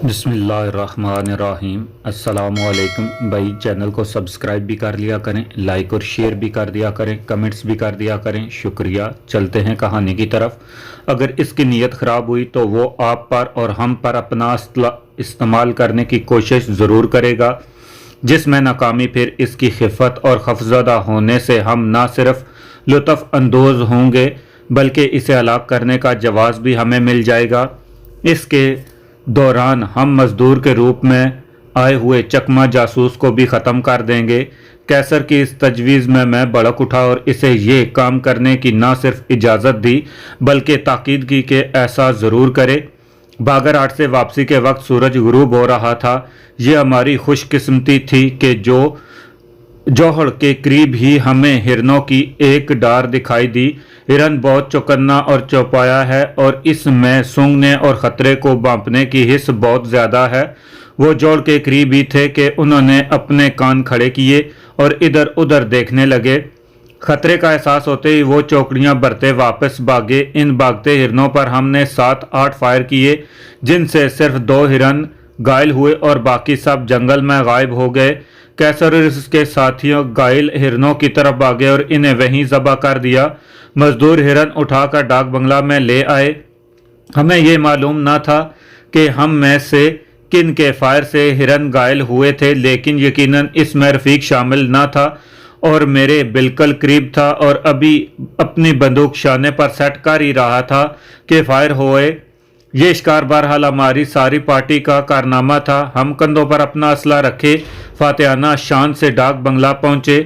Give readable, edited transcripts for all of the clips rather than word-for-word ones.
बिस्मिल्लाहिर्रहमानिर्रहीम। अस्सलामुअलैकुम भाई, चैनल को सब्सक्राइब भी कर लिया करें, लाइक और शेयर भी कर दिया करें, कमेंट्स भी कर दिया करें, शुक्रिया। चलते हैं कहानी की तरफ। अगर इसकी नीयत ख़राब हुई तो वो आप पर और हम पर अपना इस्तेमाल करने की कोशिश ज़रूर करेगा, जिसमें नाकामी फिर इसकी खिफ़त और खफज़दा होने से हम ना सिर्फ लुत्फ़ अंदोज़ होंगे बल्कि इसे हलाक करने का जवाब भी हमें मिल जाएगा। इसके दौरान हम मजदूर के रूप में आए हुए चकमा जासूस को भी ख़त्म कर देंगे। कैसर की इस तजवीज़ में मैं भड़क उठा और इसे ये काम करने की ना सिर्फ इजाज़त दी बल्कि ताकीद की कि ऐसा ज़रूर करे। बागरहाट से वापसी के वक्त सूरज गुरूब हो रहा था। ये हमारी खुशकिस्मती थी कि जौहर के करीब ही हमें हिरनों की एक डार दिखाई दी। हिरन बहुत चौकन्ना और चौपाया है और इसमें सूंघने और ख़तरे को भांपने की हिस्स बहुत ज़्यादा है। वो जौहर के करीब ही थे कि उन्होंने अपने कान खड़े किए और इधर उधर देखने लगे। खतरे का एहसास होते ही वो चौकड़ियाँ भरते वापस भागे। इन भागते हिरनों पर हमने 7-8 फायर किए, जिनसे सिर्फ 2 हिरन घायल हुए और बाकी सब जंगल में गायब हो गए। कैसर और इसके साथियों घायल हिरनों की तरफ भागे और इन्हें वहीं ज़बह कर दिया। मजदूर हिरन उठाकर डाक बंगला में ले आए। हमें ये मालूम न था कि हम में से किन के फायर से हिरन घायल हुए थे, लेकिन यकीनन इसमें रफीक शामिल न था और मेरे बिल्कुल करीब था और अभी अपनी बंदूक शाने पर सेट कर ही रहा था कि फायर हुए। ये शिकार बहरहाल हमारी सारी पार्टी का कारनामा था। हम कंधों पर अपना असला रखे फातिहाना शान से डाक बंगला पहुंचे।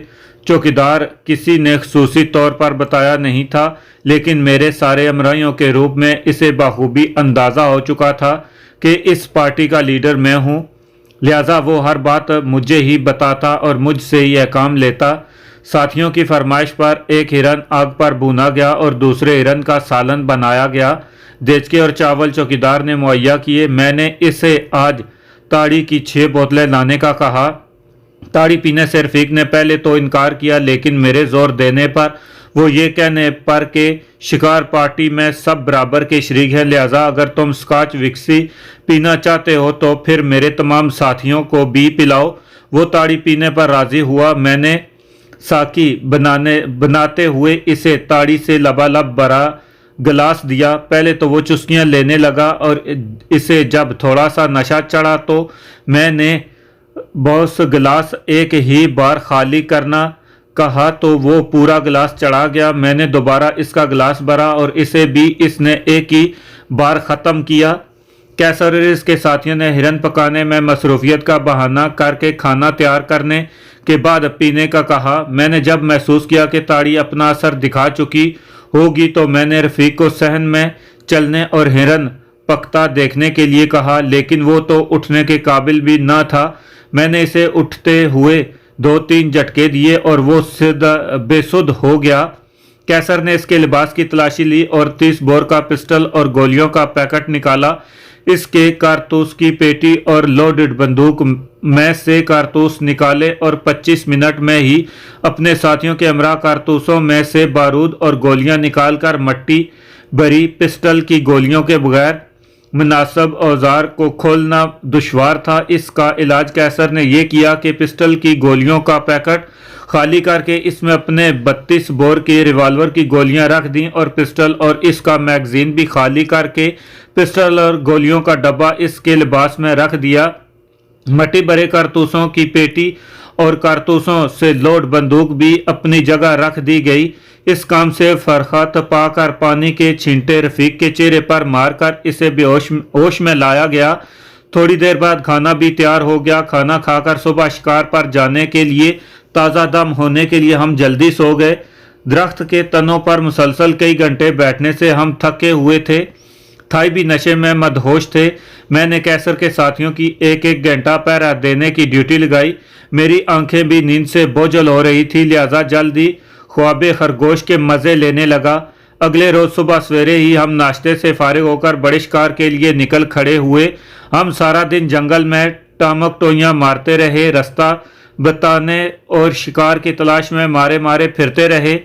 चौकीदार किसी ने खसूसी तौर पर बताया नहीं था, लेकिन मेरे सारे अमराइयों के रूप में इसे बखूबी अंदाज़ा हो चुका था कि इस पार्टी का लीडर मैं हूँ। लिहाजा वो हर बात मुझे ही बताता और मुझसे ही काम लेता। साथियों की फरमाइश पर एक हिरन आग पर भूना गया और दूसरे हिरन का सालन बनाया गया। देचके और चावल चौकीदार ने मुहैया किए। मैंने इसे आज ताड़ी की 6 बोतलें लाने का कहा। ताड़ी पीने से रफीक ने पहले तो इनकार किया, लेकिन मेरे जोर देने पर वो ये कहने पर कि शिकार पार्टी में सब बराबर के शरीक हैं, लिहाजा अगर तुम स्कॉच विस्की पीना चाहते हो तो फिर मेरे तमाम साथियों को भी पिलाओ। वो ताड़ी पीने पर राजी हुआ। मैंने साकी बनाते हुए इसे ताड़ी से लबालब भरा गिलास दिया। पहले तो वो चुस्कियाँ लेने लगा और इसे जब थोड़ा सा नशा चढ़ा तो मैंने बॉस गिलास एक ही बार खाली करना कहा तो वो पूरा गिलास चढ़ा गया। मैंने दोबारा इसका गिलास भरा और इसे भी इसने एक ही बार ख़त्म किया। कैसर और इसके साथियों ने हिरन पकाने में मसरूफियत का बहाना करके खाना तैयार करने के बाद पीने का कहा। मैंने जब महसूस किया कि ताड़ी अपना असर दिखा चुकी होगी तो मैंने रफ़ीक को सहन में चलने और हिरन पकता देखने के लिए कहा, लेकिन वो तो उठने के काबिल भी न था। मैंने इसे उठते हुए 2-3 झटके दिए और वो बेसुध हो गया। कैसर ने इसके लिबास की तलाशी ली और 30 बोर का पिस्टल और गोलियों का पैकेट निकाला। इसके कारतूस की पेटी और लोडेड बंदूक में से कारतूस निकाले और 25 मिनट में ही अपने साथियों के हमरा कारतूसों में से बारूद और गोलियां निकालकर मट्टी भरी पिस्टल की गोलियों के बगैर मुनासिब औजार को खोलना दुश्वार था। इसका इलाज कैसर ने यह किया कि पिस्टल की गोलियों का पैकेट खाली करके इसमें अपने 32 बोर की रिवाल्वर की गोलियां रख दी और पिस्टल और इसका मैगजीन भी खाली करके पिस्टल और गोलियों का डब्बा इसके लिबास में रख दिया। मट्टी भरे कारतूसों की पेटी और कारतूसों से लोड बंदूक भी अपनी जगह रख दी गई। इस काम से फरखत पाकर पानी के छींटे रफीक के चेहरे पर मारकर इसे होश में लाया गया। थोड़ी देर बाद खाना भी तैयार हो गया। खाना खाकर सुबह शिकार पर जाने के लिए ताज़ा दम होने के लिए हम जल्दी सो गए। दरख्त के तनों पर मुसलसल कई घंटे बैठने से हम थके हुए थे, थाई भी नशे में मदहोश थे। मैंने कैसर के साथियों की एक घंटा पहरा देने की ड्यूटी लगाई। मेरी आंखें भी नींद से बोझल हो रही थी, लिहाजा जल्दी ख्वाबे खरगोश के मज़े लेने लगा। अगले रोज़ सुबह सवेरे ही हम नाश्ते से फारिग होकर बड़े शिकार के लिए निकल खड़े हुए। हम सारा दिन जंगल में टामक टोइयाँ मारते रहे, रास्ता बताने और शिकार की तलाश में मारे मारे फिरते रहे।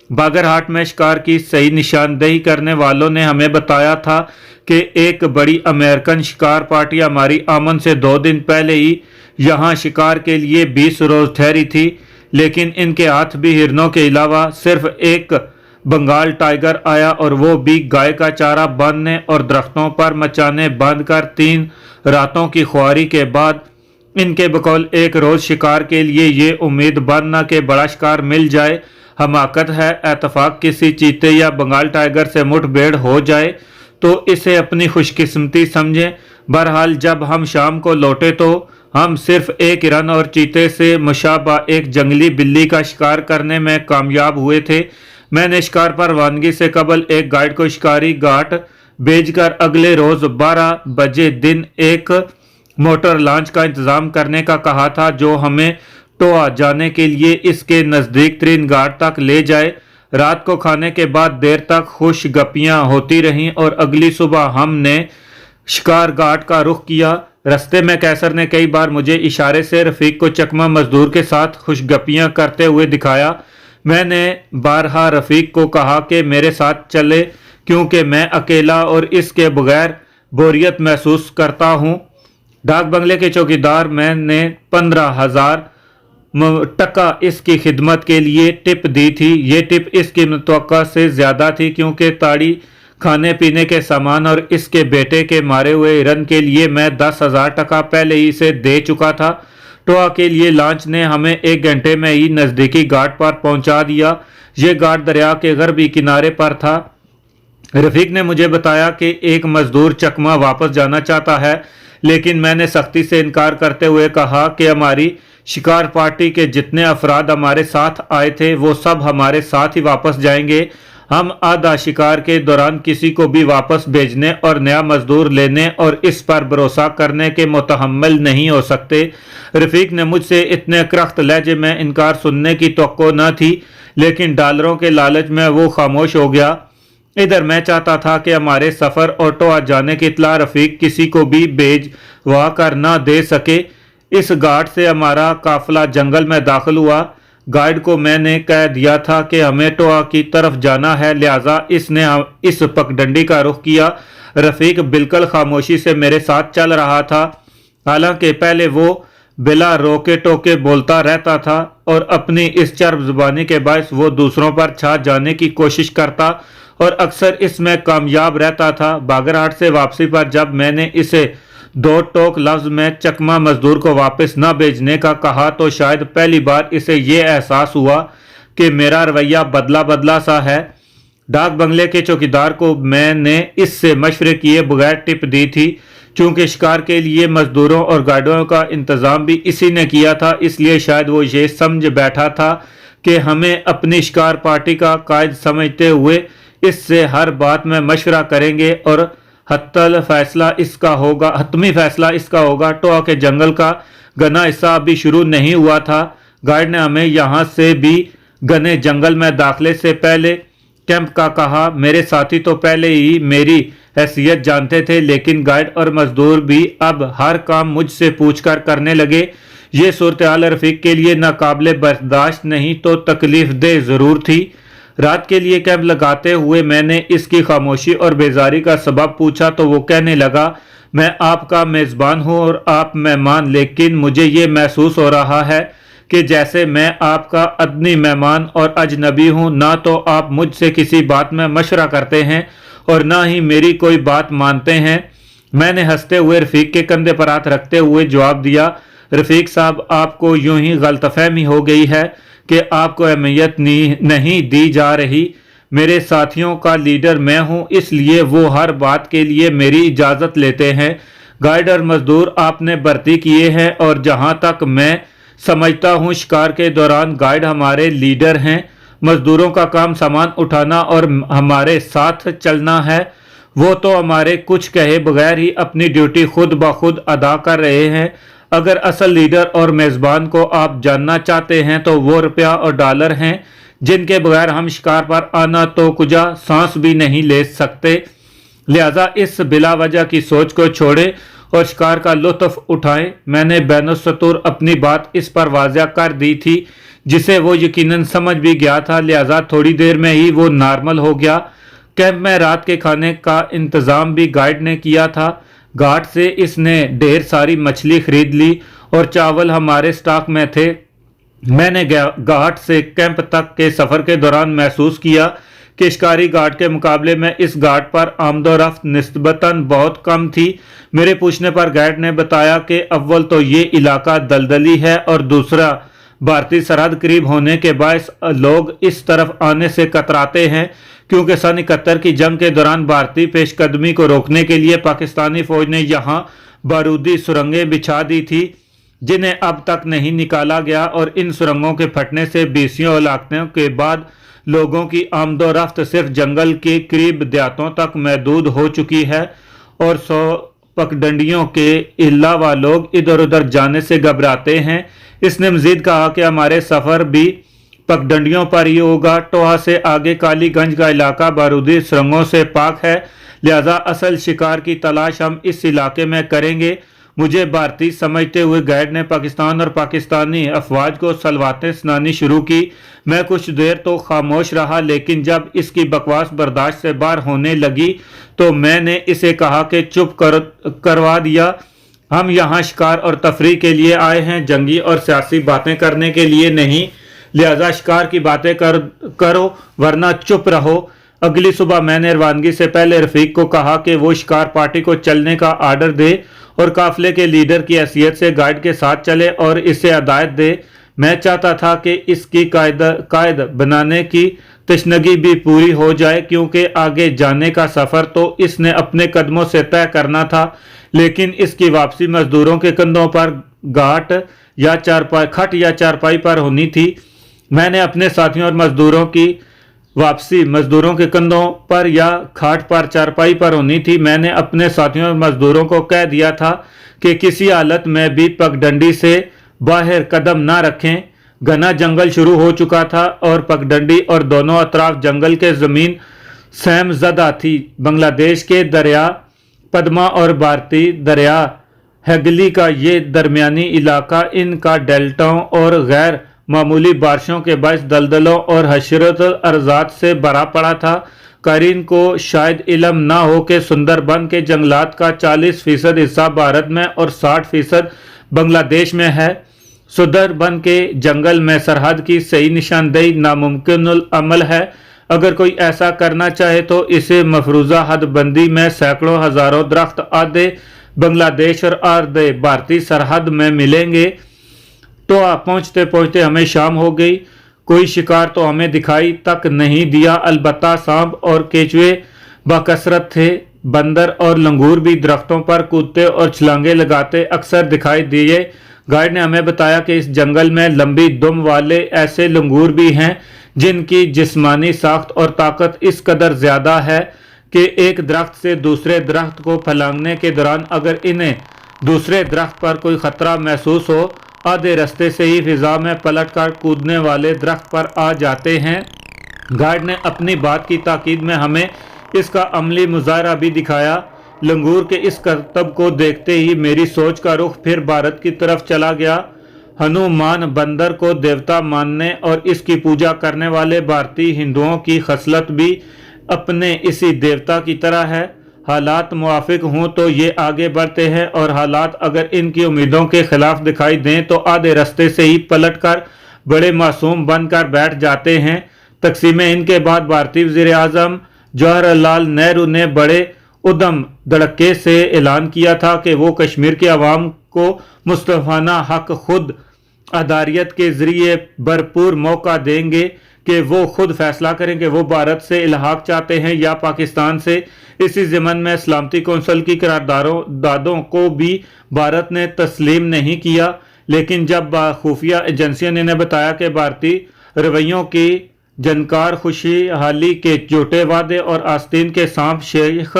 बागरहाट में शिकार की सही निशानदेही करने वालों ने हमें बताया था कि एक बड़ी अमेरिकन शिकार पार्टी हमारी आमद से 2 दिन पहले ही यहाँ शिकार के लिए 20 रोज ठहरी थी, लेकिन इनके हाथ भी हिरणों के अलावा सिर्फ एक बंगाल टाइगर आया, और वो भी गाय का चारा बांधने और दरख्तों पर मचाने बांधकर 3 रातों की खुआरी के बाद। इनके बकौल एक रोज शिकार के लिए ये उम्मीद बांधना कि बड़ा शिकार मिल जाए हमाकत है। एतफाक किसी चीते या बंगाल टाइगर से मुठभेड़ हो जाए तो इसे अपनी खुशकिस्मती समझें। बहरहाल जब हम शाम को लौटे तो हम सिर्फ एक हिरन और चीते से मुशाबा एक जंगली बिल्ली का शिकार करने में कामयाब हुए थे। मैंने शिकार पर रवानगी से कबल एक गाइड को शिकारी घाट भेजकर अगले रोज 12 बजे दिन एक मोटर लॉन्च का इंतजाम करने का कहा था, जो हमें टोआ जाने के लिए इसके नज़दीक तरीन घाट तक ले जाए। रात को खाने के बाद देर तक खुश गपियाँ होती रहीं और अगली सुबह हमने शिकार घाट का रुख किया। रस्ते में कैसर ने कई बार मुझे इशारे से रफीक को चकमा मजदूर के साथ खुशगपियाँ करते हुए दिखाया। मैंने बारहा रफीक को कहा कि मेरे साथ चले, क्योंकि मैं अकेला और इसके बगैर बोरियत महसूस करता हूँ। डाक बंगले के चौकीदार मैंने 15,000 टका इसकी खिदमत के लिए टिप दी थी। ये टिप इसकी मुतवक्का से ज़्यादा थी, क्योंकि ताड़ी, खाने पीने के सामान और इसके बेटे के मारे हुए हिरन के लिए मैं 10,000 टका पहले ही इसे दे चुका था। टोआ के लिए लॉन्च ने हमें 1 घंटे में ही नज़दीकी घाट पर पहुंचा दिया। ये घाट दरिया के गरबी किनारे पर था। रफीक ने मुझे बताया कि एक मजदूर चकमा वापस जाना चाहता है, लेकिन मैंने सख्ती से इनकार करते हुए कहा कि हमारी शिकार पार्टी के जितने अफराद हमारे साथ आए थे वो सब हमारे साथ ही वापस जाएंगे। हम आधा शिकार के दौरान किसी को भी वापस भेजने और नया मजदूर लेने और इस पर भरोसा करने के मुतहम्मिल नहीं हो सकते। रफीक ने मुझसे इतने करख्त लहजे में इनकार सुनने की तवक्को न थी, लेकिन डॉलरों के लालच में वो खामोश हो गया। इधर मैं चाहता था कि हमारे सफ़र और टोआ जाने की इत्तला रफीक किसी को भी भेजवा कर न दे सके। इस घाट से हमारा काफिला जंगल में दाखिल हुआ। गाइड को मैंने कह दिया था कि हमें टोआ की तरफ जाना है, लिहाजा इसने इस पगडंडी का रुख किया। रफीक बिल्कुल खामोशी से मेरे साथ चल रहा था। हालांकि पहले वो बिला रोके टोके बोलता रहता था और अपनी इस चर्ब जुबानी के बायस वो दूसरों पर छा जाने की कोशिश करता और अक्सर इसमें कामयाब रहता था। बागरहाट से वापसी पर जब मैंने इसे 2 टोक लफ्ज में चकमा मजदूर को वापस न भेजने का कहा तो शायद पहली बार इसे ये एहसास हुआ कि मेरा रवैया बदला बदला सा है। डाक बंगले के चौकीदार को मैंने इससे मशवरे किए बगैर टिप दी थी। चूंकि शिकार के लिए मजदूरों और गाइडों का इंतजाम भी इसी ने किया था, इसलिए शायद वो ये समझ बैठा था कि हमें अपनी शिकार पार्टी का कायद समझते हुए इससे हर बात में मशवरा करेंगे और हत्मी फैसला इसका होगा। टोआ के जंगल का घना हिस्सा अभी शुरू नहीं हुआ था। गाइड ने हमें यहाँ से भी घने जंगल में दाखिले से पहले कैंप का कहा। मेरे साथी तो पहले ही मेरी हैसियत जानते थे, लेकिन गाइड और मजदूर भी अब हर काम मुझसे पूछकर करने लगे। ये सूरत-ए-हाल रफीक के लिए नाकाबिले बर्दाश्त नहीं तो तकलीफ दे ज़रूर थी। रात के लिए कैंप लगाते हुए मैंने इसकी खामोशी और बेजारी का सबब पूछा तो वो कहने लगा, मैं आपका मेज़बान हूँ और आप मेहमान, लेकिन मुझे ये महसूस हो रहा है कि जैसे मैं आपका अदनी मेहमान और अजनबी हूँ। ना तो आप मुझसे किसी बात में मशवरा करते हैं और ना ही मेरी कोई बात मानते हैं। मैंने हंसते हुए रफीक के कंधे पर हाथ रखते हुए जवाब दिया, रफीक साहब, आपको यूं ही गलतफहमी हो गई है कि आपको अहमियत नहीं दी जा रही। मेरे साथियों का लीडर मैं हूं, इसलिए वो हर बात के लिए मेरी इजाज़त लेते हैं। गाइड और मजदूर आपने भर्ती किए हैं और जहां तक मैं समझता हूं शिकार के दौरान गाइड हमारे लीडर हैं। मजदूरों का काम सामान उठाना और हमारे साथ चलना है। वो तो हमारे कुछ कहे बगैर ही अपनी ड्यूटी खुद ब खुद अदा कर रहे हैं। अगर असल लीडर और मेज़बान को आप जानना चाहते हैं तो वो रुपया और डॉलर हैं जिनके बगैर हम शिकार पर आना तो कुजा सांस भी नहीं ले सकते। लिहाजा इस बिला वजह की सोच को छोड़े और शिकार का लुत्फ उठाएं। मैंने बैनुस्सतूर अपनी बात इस पर वाज़ह कर दी थी, जिसे वो यकीनन समझ भी गया था, लिहाजा थोड़ी देर में ही वो नॉर्मल हो गया। कैंप में रात के खाने का इंतज़ाम भी गाइड ने किया था। घाट से इसने ढेर सारी मछली खरीद ली और चावल हमारे स्टॉक में थे। मैंने घाट से कैंप तक के सफ़र के दौरान महसूस किया कि शिकारी घाट के मुकाबले में इस घाट पर आमदोरफ्त निस्बतन बहुत कम थी। मेरे पूछने पर गाइड ने बताया कि अव्वल तो ये इलाका दलदली है और दूसरा भारतीय सरहद करीब होने के बायस लोग इस तरफ आने से कतराते हैं, क्योंकि सन 71 की जंग के दौरान भारतीय पेशकदमी को रोकने के लिए पाकिस्तानी फौज ने यहाँ बारूदी सुरंगें बिछा दी थी, जिन्हें अब तक नहीं निकाला गया, और इन सुरंगों के फटने से बीसियों इलाकों के बाद लोगों की आमदोरफ्त सिर्फ जंगल के करीब देहातों तक महदूद हो चुकी है और 100 पगडंडियों के अलावा लोग इधर उधर जाने से घबराते हैं। इसने मजीद कहा कि हमारे सफ़र भी पगडंडियों पर ही होगा। टोहा से आगे कालीगंज का इलाका बारूदी सुरंगों से पाक है, लिहाजा असल शिकार की तलाश हम इस इलाके में करेंगे। मुझे भारतीय समझते हुए गाइड ने पाकिस्तान और पाकिस्तानी अफवाज को सलवातें सुनानी शुरू की। मैं कुछ देर तो खामोश रहा, लेकिन जब इसकी बकवास बर्दाश्त से बाहर होने लगी तो मैंने इसे कहा कि चुप करवा दिया। हम यहाँ शिकार और तफरीह के लिए आए हैं, जंगी और सियासी बातें करने के लिए नहीं, लिहाजा शिकार की बातें करो वरना चुप रहो। अगली सुबह मैंने रवानगी से पहले रफीक को कहा कि वो शिकार पार्टी को चलने का आर्डर दे और काफिले के लीडर की हैसियत से गाइड के साथ चले और इसे हिदायत दे। मैं चाहता था कि इसकी कायद बनाने की तशनगी भी पूरी हो जाए, क्योंकि आगे जाने का सफ़र तो इसने अपने कदमों से तय करना था, लेकिन इसकी वापसी मजदूरों के कंधों पर खट या चारपाई पर होनी थी। मैंने अपने साथियों और मजदूरों की वापसी मजदूरों के कंधों पर या खाट पर चारपाई पर होनी थी। मैंने अपने साथियों और मजदूरों को कह दिया था कि किसी हालत में भी पगडंडी से बाहर कदम ना रखें। घना जंगल शुरू हो चुका था और पगडंडी और दोनों अतराफ जंगल के ज़मीन सहमज़दा थी। बांग्लादेश के दरिया पद्मा और भारतीय दरिया हेगली का ये दरमियानी इलाका इनका डेल्टाओं और गैर मामूली बारिशों के बायस दलदलों और हशरत अर्जात से भरा पड़ा था। कारीन को शायद इल्म ना हो कि सुंदरबन के जंगलात का 40% हिस्सा भारत में और 60% बांग्लादेश में है। सुंदरबन के जंगल में सरहद की सही निशानदेही नामुमकिन अमल है। अगर कोई ऐसा करना चाहे तो इसे मफरूज़ा हदबंदी में सैकड़ों हज़ारों दरख्त आधे बांग्लादेश और आधे भारतीय सरहद में मिलेंगे। तो पहुँचते पहुँचते हमें शाम हो गई। कोई शिकार तो हमें दिखाई तक नहीं दिया, अलबत्ता सांप और केचुए बकसरत थे। बंदर और लंगूर भी दरख्तों पर कूदते और छलांगे लगाते अक्सर दिखाई दिए। गाइड ने हमें बताया कि इस जंगल में लंबी दुम वाले ऐसे लंगूर भी हैं जिनकी जिस्मानी साख्त और ताकत इस कदर ज़्यादा है कि एक दरख्त से दूसरे दरख्त को फैलाने के दौरान अगर इन्हें दूसरे दरख्त पर कोई ख़तरा महसूस हो, आधे रास्ते से ही फिजा में पलट कर कूदने वाले दरख्त पर आ जाते हैं। गाइड ने अपनी बात की ताकीद में हमें इसका अमली मुजाहरा भी दिखाया। लंगूर के इस करतब को देखते ही मेरी सोच का रुख फिर भारत की तरफ चला गया। हनुमान बंदर को देवता मानने और इसकी पूजा करने वाले भारतीय हिंदुओं की खसलत भी अपने इसी देवता की तरह है। हालात मुआफिक हों तो ये आगे बढ़ते हैं और हालात अगर इनकी उम्मीदों के खिलाफ दिखाई दें तो आधे रास्ते से ही पलटकर बड़े मासूम बनकर बैठ जाते हैं। तकसीम हिंद के बाद भारतीय वज़ीर आज़म जवाहरलाल नेहरू ने बड़े उदम धड़के से ऐलान किया था कि वो कश्मीर के अवाम को मुस्तफ़ाना हक खुद अदारियत के ज़रिए भरपूर मौका देंगे कि वो खुद फैसला करें कि वो भारत से इल्हाक चाहते हैं या पाकिस्तान से। इसी ज़मन में सलामती कौंसिल की करारदादों को भी भारत ने तस्लीम नहीं किया, लेकिन जब खुफिया एजेंसियों ने बताया कि भारतीय रवैयों की जनकार खुशहाली के झूठे वादे और आस्तीन के सांप शेख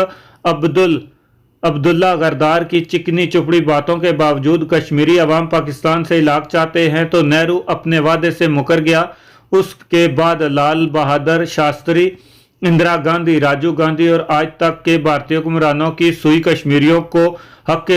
अब्दुल्ला गरदार की चिकनी चुपड़ी बातों के बावजूद कश्मीरी अवाम पाकिस्तान से इलाक चाहते हैं तो नेहरू अपने वादे से मुकर गया। उसके बाद लाल बहादुर शास्त्री इंदिरा गांधी, राजीव गांधी और आज तक के भारतीय हुक्मरानों की सुई कश्मीरियों को हक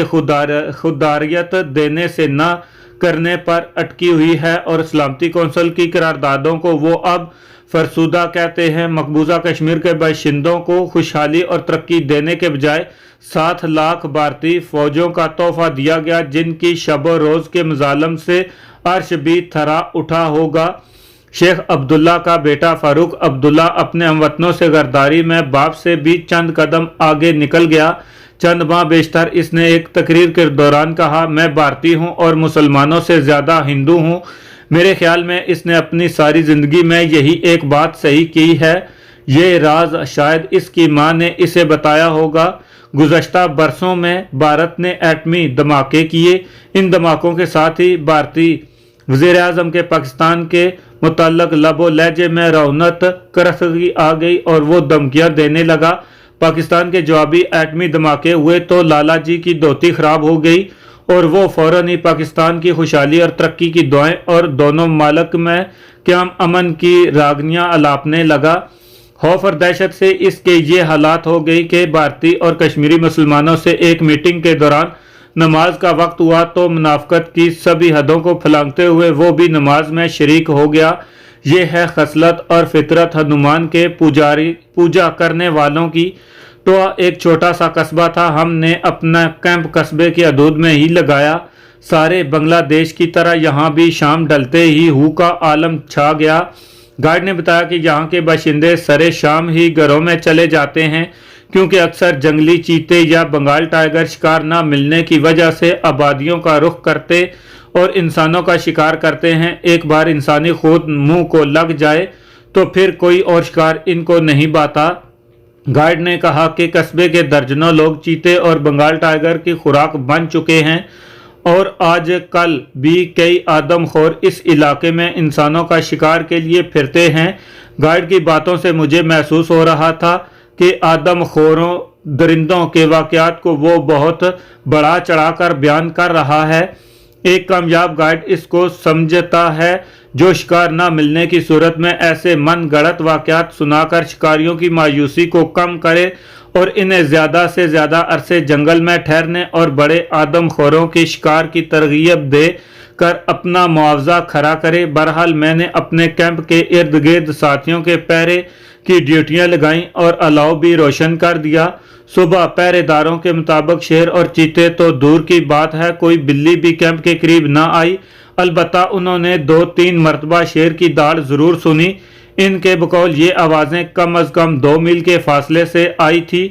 खुदारियत देने से न करने पर अटकी हुई है और सलामती कौंसिल की करारदादों को वो अब फरसुदा कहते हैं। मकबूजा कश्मीर के बाशिंदों को खुशहाली और तरक्की देने के बजाय 7 लाख भारतीय फौजों का तोहफा दिया गया, जिनकी शब रोज के मजालम से अर्श भी थरा उठा होगा। शेख अब्दुल्ला का बेटा फारूक अब्दुल्ला अपने हमवतनों से गद्दारी में बाप से भी चंद कदम आगे निकल गया। चंद माह बेशतर इसने एक तकरीर के दौरान कहा, मैं भारतीय हूं और मुसलमानों से ज़्यादा हिंदू हूं। मेरे ख्याल में इसने अपनी सारी ज़िंदगी में यही एक बात सही की है। ये राज शायद इसकी मां ने इसे बताया होगा। गुज़श्ता बरसों में भारत ने एटमी धमाके किए। इन धमाकों के साथ ही भारतीय वज़ीर-ए-आज़म के पाकिस्तान के मुतल्लक लबो लहजे में रौनत करसगी आ गई और वो धमकियां देने लगा। पाकिस्तान के जवाबी एटमी धमाके हुए तो लाला जी की धोती खराब हो गई और वो फौरन ही पाकिस्तान की खुशहाली और तरक्की की दुआएं और दोनों मालिक में क़याम अमन की रागनियां अलापने लगा। खौफ और दहशत से इसके ये हालात हो गई कि भारतीय और कश्मीरी मुसलमानों से एक मीटिंग के दौरान नमाज का वक्त हुआ तो मुनाफकत की सभी हदों को फलांगते हुए वो भी नमाज में शरीक हो गया। ये है खसलत और फितरत हनुमान के पूजा करने वालों की। टोआ एक छोटा सा कस्बा था। हमने अपना कैंप कस्बे की हदूद में ही लगाया। सारे बांग्लादेश की तरह यहाँ भी शाम ढलते ही हू का आलम छा गया। गाइड ने बताया कि यहाँ के बाशिंदे सरे शाम ही घरों में चले जाते हैं, क्योंकि अक्सर जंगली चीते या बंगाल टाइगर शिकार न मिलने की वजह से आबादियों का रुख करते और इंसानों का शिकार करते हैं। एक बार इंसानी खून मुंह को लग जाए तो फिर कोई और शिकार इनको नहीं बाता। गाइड ने कहा कि कस्बे के दर्जनों लोग चीते और बंगाल टाइगर की खुराक बन चुके हैं और आज कल भी कई आदमखोर इस इलाके में इंसानों का शिकार के लिए फिरते हैं। गाइड की बातों से मुझे महसूस हो रहा था कि आदमखोरों दरिंदों के वाक़यात को वो बहुत बढ़ा चढ़ाकर बयान कर रहा है। एक कामयाब गाइड इसको समझता है जो शिकार न मिलने की सूरत में ऐसे मन गढ़ंत वाक़यात सुनाकर शिकारियों की मायूसी को कम करे और इन्हें ज़्यादा से ज़्यादा अरसे जंगल में ठहरने और बड़े आदमखोरों के शिकार की तरगीब दे कर अपना मुआवजा खरा करे। बहरहाल मैंने अपने कैंप के इर्द गिर्द साथियों के पहरे की ड्यूटियां लगाईं और अलाव भी रोशन कर दिया। सुबह पहरेदारों के मुताबिक शेर और चीते तो दूर की बात है, कोई बिल्ली भी कैंप के करीब ना आई। अलबत्ता उन्होंने 2-3 मरतबा शेर की दाड़ जरूर सुनी। इनके बकौल ये आवाज़ें कम अज़ कम 2 मील के फासले से आई थी।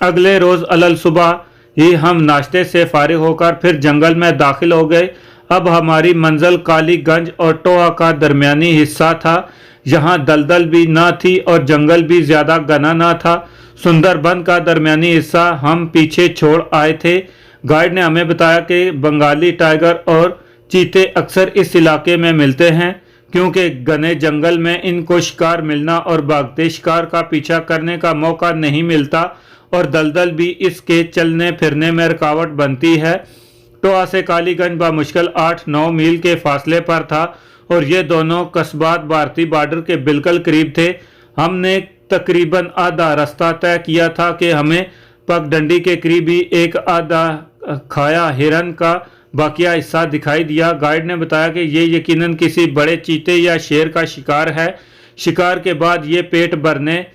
अगले रोज़ अलल सुबह ही हम नाश्ते से फारिग होकर फिर जंगल में दाखिल हो गए। अब हमारी मंजिल कालीगंज और टोआ का दरमियानी हिस्सा था। यहाँ दलदल भी ना थी और जंगल भी ज़्यादा घना ना था। सुंदरबन का दरमियानी हिस्सा हम पीछे छोड़ आए थे। गाइड ने हमें बताया कि बंगाली टाइगर और चीते अक्सर इस इलाके में मिलते हैं, क्योंकि घने जंगल में इनको शिकार मिलना और भागते शिकार का पीछा करने का मौका नहीं मिलता और दलदल भी इसके चलने फिरने में रुकावट बनती है। टोआ से कालीगंज बामुश्किल 8-9 मील के फासले पर था और ये दोनों कस्बात भारतीय बॉर्डर के बिल्कुल करीब थे। हमने तकरीबन आधा रास्ता तय किया था कि हमें पगडंडी के करीब ही एक आधा खाया हिरन का बाकिया हिस्सा दिखाई दिया। गाइड ने बताया कि ये यकीनन किसी बड़े चीते या शेर का शिकार है। शिकार के बाद ये पेट भरने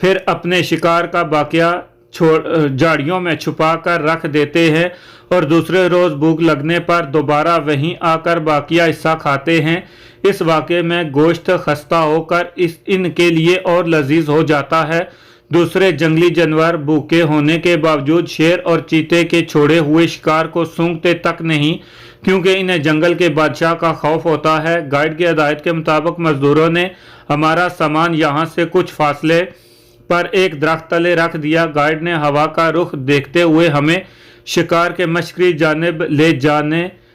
फिर अपने शिकार का बाकिया झाड़ियों में छुपा कर रख देते हैं और दूसरे रोज़ भूख लगने पर दोबारा वहीं आकर बाकिया हिस्सा खाते हैं। इस वाक़े में गोश्त खस्ता होकर इनके लिए और लजीज हो जाता है। दूसरे जंगली जानवर भूखे होने के बावजूद शेर और चीते के छोड़े हुए शिकार को सूंघते तक नहीं, क्योंकि इन्हें जंगल के बादशाह का खौफ होता है। गाइड की हिदायत के मुताबिक मजदूरों ने हमारा सामान यहाँ से कुछ फासले पर एक दरख्त तले रख दिया। गाइड ने हवा का रुख देखते हुए हमें शिकार के मशरक़ी जानिब ले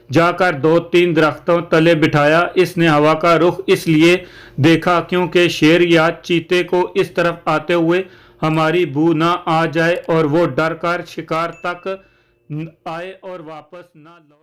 जाकर 2-3 दरख्तों तले बिठाया। इसने हवा का रुख इसलिए देखा क्योंकि शेर या चीते को इस तरफ आते हुए हमारी बू ना आ जाए और वो डर कर शिकार तक आए और वापस ना लौट